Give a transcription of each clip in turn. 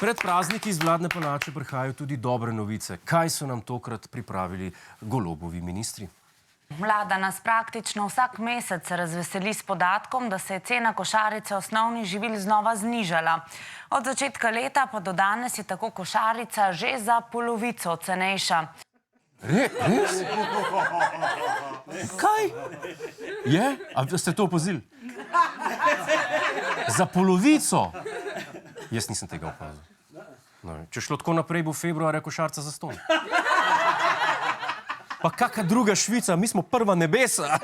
Pred prazniki iz vladne palače prihajajo tudi dobre novice. Kaj so nam tokrat pripravili Golobovi ministri? Vlada nas praktično vsak mesec razveseli s podatkom, da se je cena košarice osnovnih živil znova znižala. Od začetka leta pa do danes je tako košarica že za polovico cenejša. Res? Kaj? Je? A ste to opazili? Za polovico? Jaz nisem tega opazil. No, če šlo tako naprej, bo februarja košarica zastonj. Pa kakšna druga Švica, mi smo prva nebesa.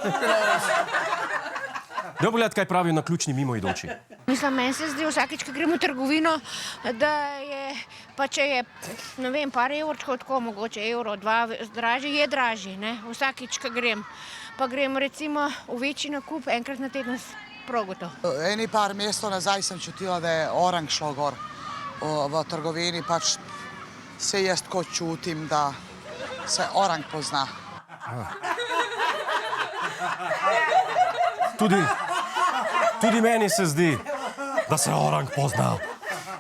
Daj pogledati, kaj pravijo naključni mimoidoči. Mislim, meni se zdi vsakič, ko gremo v trgovino, da je, pa če je, ne vem, par evrčkov, tako mogoče evro, dva dražji, je dražji, ne, vsakič, ko grem. Pa grem recimo v večji nakup, enkrat na teden prav gotovo. Eni par mesecev nazaj sem čutila, da je orang šlo gor v trgovini, pač se jaz tako čutim, da se orang pozna. Tudi meni se zdi, da se orang pozna.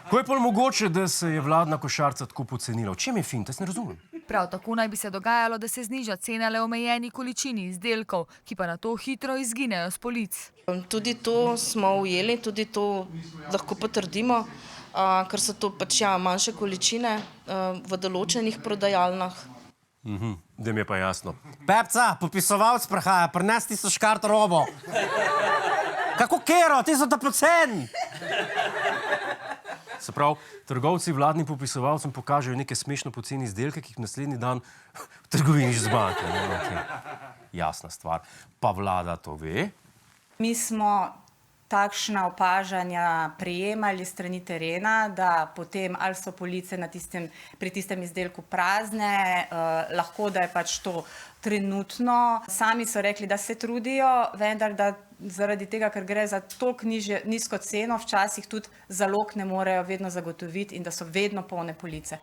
Ko je pol mogoče, da se je vladna košarica tako pocenila? V čem je fint? Jaz ne razumem. Prav tako naj bi se dogajalo, da se zniža cena le omejeni količini izdelkov, ki pa nato hitro izginejo s polic. Tudi to smo ujeli, tudi to lahko potrdimo, ker so to pač manjše količine v določenih prodajalnah. Da mi je pa jasno. Pepca, popisovalc prihaja, prinesti so škart robo. Kako kero, ti so to poceni? Se pravi, trgovci vladnim popisovalcem pokažejo neke smešno poceni izdelke, ki jih naslednji dan v trgovini že zmanjka. Jasna stvar. Pa vlada to ve? Mi smo takšna opažanja prejemali strani terena, da potem ali so police pri tistem izdelku prazne, lahko da je pač to trenutno. Sami so rekli, da se trudijo, vendar da zaradi tega, ker gre za toliko nizko ceno, včasih tudi zalog ne morejo vedno zagotoviti in da so vedno polne police.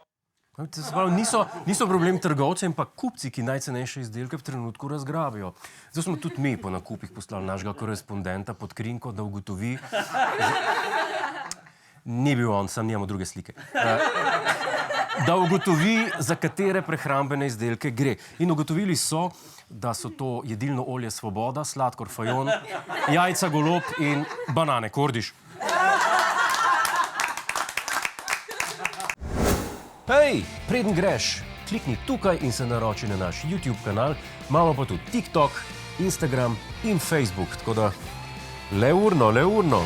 Se pravi, niso problem trgovci, ampak kupci, ki najcenejše izdelke v trenutku razgrabijo. Zdaj smo tudi mi po nakupih poslali našega korespondenta pod krinko, da ugotovi... Ni bil on, sam nimamo druge slike. Da ugotovi, za katere prehrambene izdelke gre. In ugotovili so, da so to jedilno olje Svoboda, sladkor Fajon, jajca Golob in banane Kordiš. Hej, preden greš, klikni tukaj in se naroči na naš YouTube kanal, imamo pa tudi TikTok, Instagram in Facebook, tako da le urno.